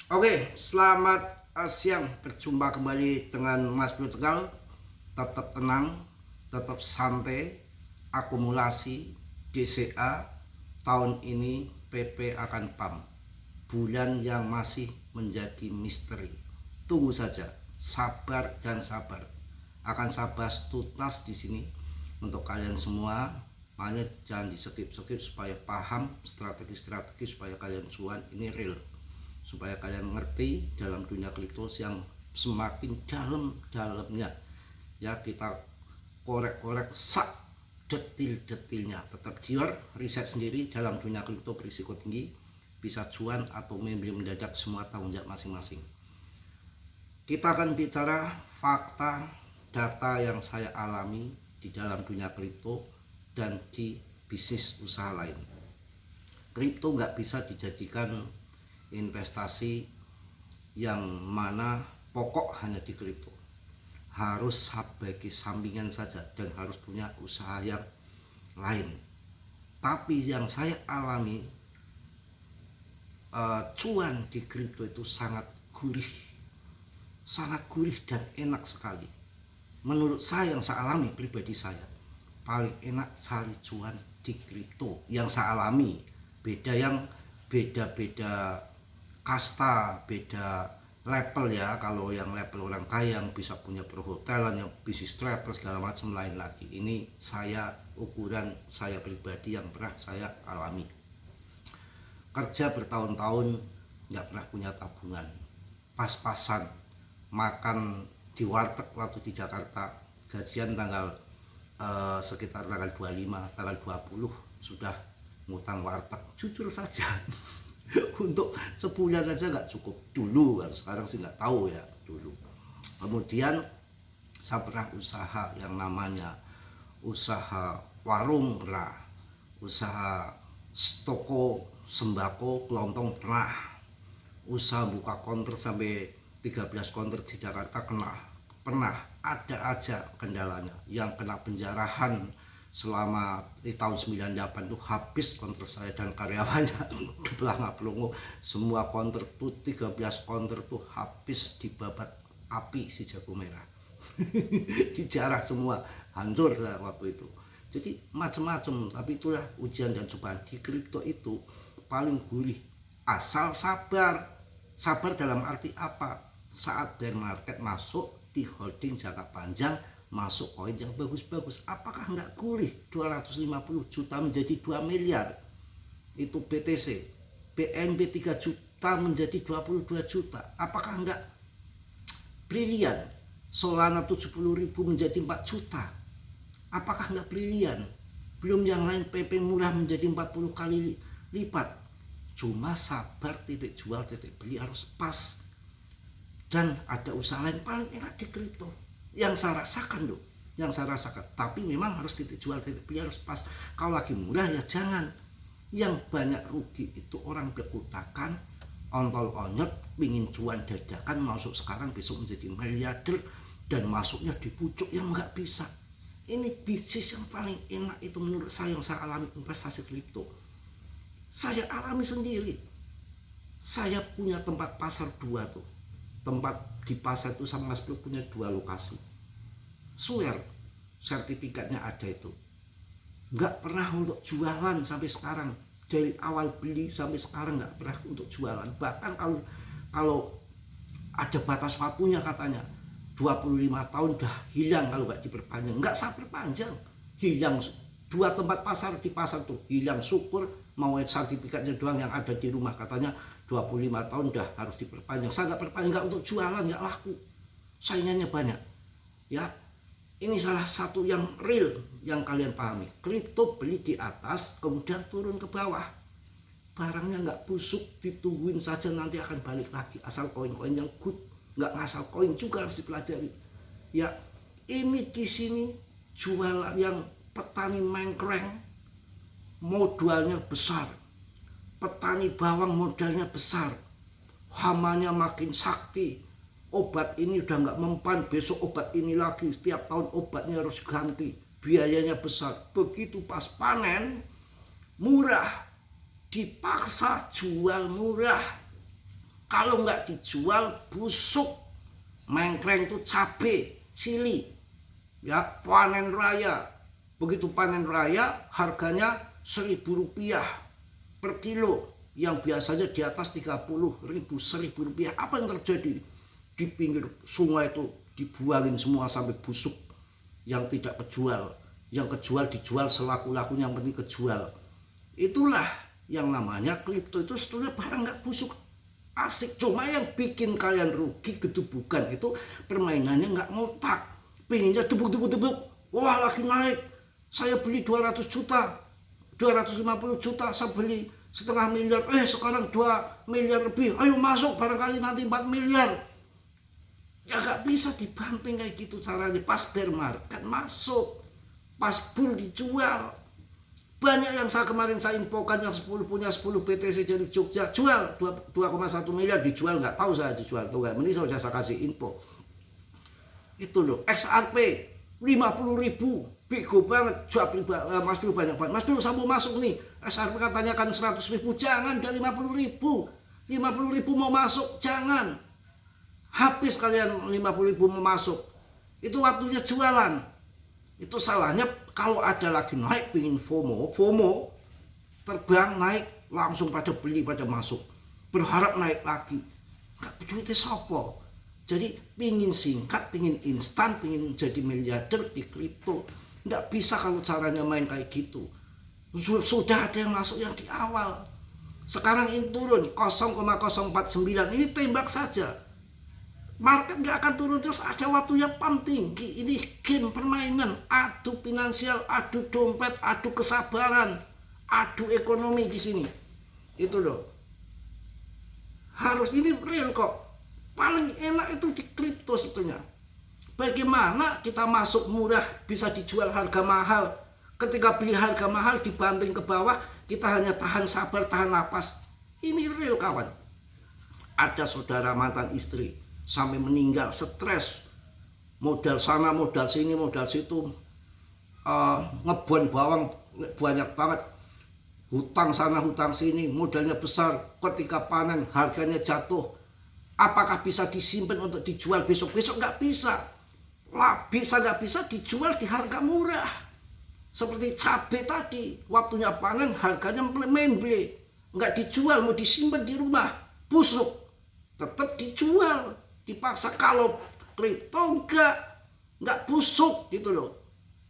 Oke, selamat siang. Berjumpa kembali dengan Mas Bro Tegal. Tetap tenang, tetap santai. Akumulasi DCA tahun ini PP akan PAM. Bulan yang masih menjadi misteri. Tunggu saja, sabar dan sabar. Akan sabar tuntas di sini untuk kalian semua. Makanya jangan di-skip supaya paham strategi-strategi supaya kalian cuan ini real, supaya kalian ngerti dalam dunia kripto yang semakin dalamnya ya. Kita korek-korek sak detil-detilnya. Tetap gior, riset sendiri dalam dunia kripto berisiko tinggi, bisa cuan atau membeli mendadak, semua tanggung jawab masing-masing. Kita akan bicara fakta data yang saya alami di dalam dunia kripto dan di bisnis usaha lain. Kripto nggak bisa dijadikan investasi yang mana pokok hanya di kripto. Harus sebagai sampingan saja dan harus punya usaha yang lain. Tapi yang saya alami, cuan di kripto itu sangat gurih dan enak sekali. Menurut saya yang saya alami pribadi, saya paling enak cari cuan di kripto yang saya alami. Beda kasta, beda level ya. Kalau yang level orang kaya yang bisa punya perhotelan, yang bisnis travel segala macam, lain lagi. Ini saya ukuran saya pribadi yang pernah saya alami. Kerja bertahun-tahun nggak pernah punya tabungan, pas-pasan makan di warteg waktu di Jakarta. Gajian sekitar tanggal 25, tanggal 20 sudah ngutang warteg, jujur saja. Untuk sebulan aja nggak cukup dulu. Kalau sekarang sih nggak tahu ya dulu. Kemudian saya pernah usaha yang namanya usaha warung, pernah usaha toko sembako kelontong, pernah usaha buka counter sampai 13 counter di Jakarta, pernah. Ada aja kendalanya. Yang kena penjarahan selama di tahun 98 tuh habis counter saya dan karyawannya belah pelongo. Semua counter tuh 13 counter tuh habis dibabat api si jago merah. Dijarah semua, hancur lah waktu itu. Jadi macam-macam, tapi itulah ujian dan cobaan di kripto. Itu paling gurih asal sabar. Sabar dalam arti apa? Saat bear market masuk, di holding jangka panjang, masuk koin yang bagus-bagus. Apakah nggak gurih? 250 juta menjadi 2 miliar. Itu BTC. BNB 3 juta menjadi 22 juta. Apakah nggak brilian? Solana 70.000 menjadi 4 juta. Apakah nggak brilian? Belum yang lain, PP murah menjadi 40 kali lipat. Cuma sabar, titik jual, titik beli harus pas. Dan ada usaha lain paling enak di kripto yang saya rasakan loh, yang saya rasakan. Tapi memang harus titik jual, titik beli harus pas. Kalau lagi murah ya jangan. Yang banyak rugi itu orang berutakan, ontol-onyot, pingin cuan dadakan, masuk sekarang besok menjadi miliarder, dan masuknya di pucuk yang nggak bisa. Ini bisnis yang paling enak itu menurut saya, yang saya alami investasi kripto. Saya alami sendiri. Saya punya tempat pasar 2 tuh. Tempat di pasar itu sama Mas Bro punya 2 lokasi. Swear, sertifikatnya ada itu. Nggak pernah untuk jualan sampai sekarang. Dari awal beli sampai sekarang nggak pernah untuk jualan. Bahkan kalau ada batas waktunya katanya 25 tahun udah hilang kalau nggak diperpanjang. Nggak saya perpanjang, hilang. 2 tempat pasar di pasar tuh hilang. Syukur, mau sertifikatnya doang yang ada di rumah. Katanya 25 tahun udah harus diperpanjang. Saya nggak perpanjang, nggak untuk jualan, nggak laku. Saingannya banyak. Ya, ini salah satu yang real yang kalian pahami. Kripto beli di atas, kemudian turun ke bawah. Barangnya nggak busuk, ditungguin saja nanti akan balik lagi. Asal koin-koin yang good, nggak ngasal koin juga harus dipelajari. Ya, ini di sini jualan yang petani mengkreng, modalnya besar. Petani bawang modalnya besar, hamanya makin sakti. Obat ini udah nggak mempan, besok obat ini lagi, setiap tahun obatnya harus ganti, biayanya besar. Begitu pas panen, murah, dipaksa jual murah. Kalau nggak dijual busuk. Mengkreng itu cabai, cili, ya panen raya. Begitu panen raya harganya Rp1.000 per kilo, yang biasanya di atas 30.000, Rp1.000. Apa yang terjadi? Di pinggir sungai itu dibuangin semua sampai busuk, yang tidak kejual. Yang kejual dijual selaku-lakunya, yang penting kejual. Itulah yang namanya kripto. Itu sebetulnya barang nggak busuk, asik. Cuma yang bikin kalian rugi gedubukan itu permainannya nggak ngotak. Pinginnya debuk-debuk-debuk. Wah, lagi naik. Saya beli 200 juta, 250 juta, saya beli setengah miliar. Sekarang 2 miliar lebih. Ayo masuk, barangkali nanti 4 miliar. Ya nggak bisa dibanting kayak gitu caranya. Pas bear market masuk, pas bull dijual. Banyak yang kemarin saya infokan, yang 10 punya 10 BTC dari Jogja, jual 2,1 miliar, dijual nggak tahu saya dijual tuh nggak. Ini sudah saya kasih info. Itu loh, XRP 50.000, bego banget. Mas Bro banyak banget. Mas Bro saya mau masuk nih, XRP katanya kan 100.000, jangan, udah 50.000. 50.000 mau masuk, jangan. Habis kalian 50.000 mau masuk. Itu waktunya jualan. Itu salahnya kalau ada lagi naik, pingin FOMO, terbang naik, langsung pada beli, pada masuk, berharap naik lagi. Nggak duitnya sopo. Jadi pingin singkat, pingin instan, pingin jadi miliarder di kripto. Nggak bisa kalau caranya main kayak gitu. Sudah ada yang masuk yang di awal. Sekarang ini turun 0,049, ini tembak saja. Market nggak akan turun terus, ada waktunya pump tinggi. Ini game permainan, adu finansial, adu dompet, adu kesabaran, adu ekonomi di sini. Itu loh. Harus ini real kok. Paling enak itu di kripto sebetulnya. Bagaimana kita masuk murah bisa dijual harga mahal. Ketika beli harga mahal dibanting ke bawah, kita hanya tahan sabar, tahan napas. Ini real kawan. Ada saudara mantan istri sampai meninggal, stres, modal sana, modal sini, modal situ, ngebon bawang banyak banget, hutang sana, hutang sini, modalnya besar. Ketika panen harganya jatuh, apakah bisa disimpan untuk dijual besok-besok? Nggak bisa. Bisa nggak bisa dijual di harga murah. Seperti cabai tadi, waktunya panen harganya memble, nggak dijual, mau disimpan di rumah, busuk, tetap dijual. Dipaksa. Kalau kripto nggak busuk gitu loh.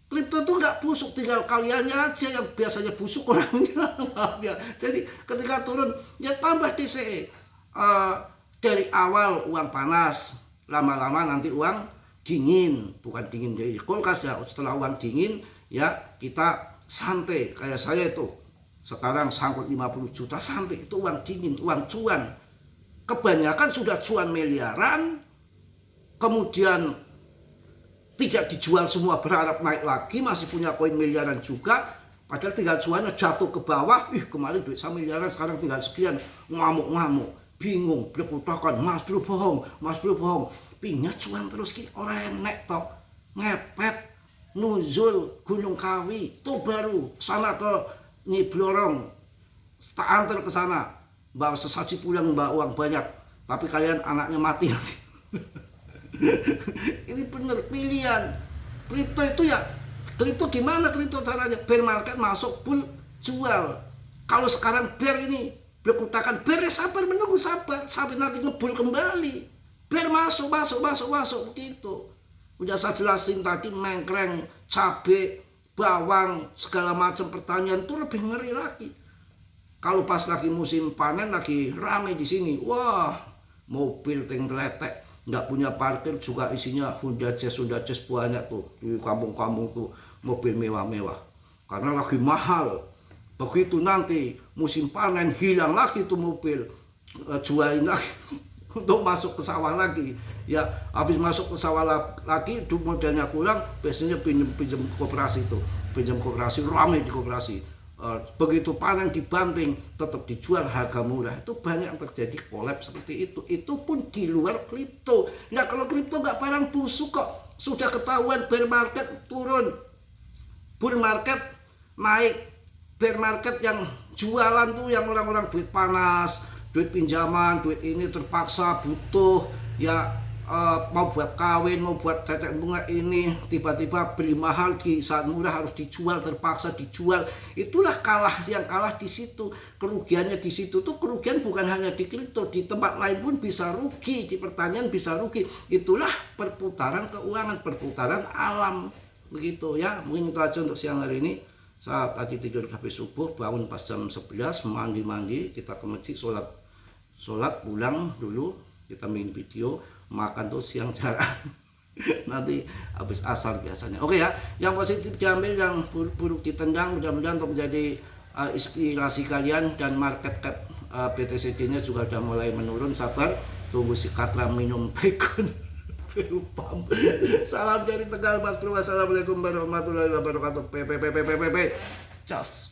Kripto itu nggak busuk, tinggal kaliannya aja yang biasanya busuk orangnya. Jadi ketika turun ya tambah DCE. Dari awal uang panas, lama-lama nanti uang dingin, bukan dingin dari kulkas ya. Setelah uang dingin ya kita santai. Kayak saya itu sekarang sangkut 50 juta, santai, itu uang dingin, uang cuan. Kebanyakan sudah cuan miliaran, kemudian tidak dijual semua, berharap naik lagi, masih punya koin miliaran juga, padahal tinggal cuannya jatuh ke bawah. Kemarin duit saya miliaran, sekarang tinggal sekian, ngamuk-ngamuk, bingung, berkutakan, Mas Bro bohong, Mas Bro bohong. Pinya cuan terus ki, orang enek tok, ngepet, nuzul Gunung Kawi, itu baru sana ke Nyiblorong, tak antar ke sana. Bawa sesaji pulang, bawa uang banyak, tapi kalian anaknya mati nanti. Ini bener pilihan. Kripto itu ya, kripto gimana kripto caranya? Bear market masuk, bull jual. Kalau sekarang bear ini berkutakan, bear sabar, menunggu sabar sampai nanti ngebul kembali. Bear masuk begitu. Udah saya jelasin tadi, mengkreng, cabai, bawang, segala macam pertanian itu lebih ngeri lagi. Kalau pas lagi musim panen, lagi rame di sini, wah, mobil teletek, nggak punya parkir juga isinya Honda Jazz banyak tuh di kampung-kampung tuh, mobil mewah-mewah. Karena lagi mahal. Begitu nanti musim panen hilang lagi tuh mobil, jualin lagi untuk masuk ke sawah lagi. Ya, habis masuk ke sawah lagi, itu modalnya kurang, biasanya pinjam koperasi tuh, pinjam koperasi, rame di koperasi. Begitu panen dibanting, tetap dijual harga murah. Itu banyak yang terjadi collab seperti itu. Itu pun di luar kripto. Nah, kalau kripto nggak barang busuk kok. Sudah ketahuan bear market turun, bull market naik. Bear market yang jualan tuh yang orang-orang duit panas, duit pinjaman, duit ini terpaksa butuh ya, mau buat kawin, mau buat tetek bunga ini, tiba-tiba beli mahal di saat murah harus dijual, terpaksa dijual. Itulah yang kalah di situ. Kerugiannya di situ tuh, kerugian bukan hanya di kripto, di tempat lain pun bisa rugi, di pertanian bisa rugi. Itulah perputaran keuangan, perputaran alam, begitu ya. Mungkin itu aja untuk siang hari ini. Saya tadi tidur habis subuh, bangun pas jam 11, mandi, kita ke masjid, sholat pulang dulu, kita main video, makan tuh siang jarang. Nanti habis asar biasanya. Oke ya, yang positif diambil, yang buruk ditendang. Mudah-mudahan untuk menjadi inspirasi kalian. Dan market cap BTCD-nya juga udah mulai menurun. Sabar, tunggu si Katra minum bacon. Salam dari Tegal, Mas Bro. Wassalamualaikum warahmatullahi wabarakatuh. Just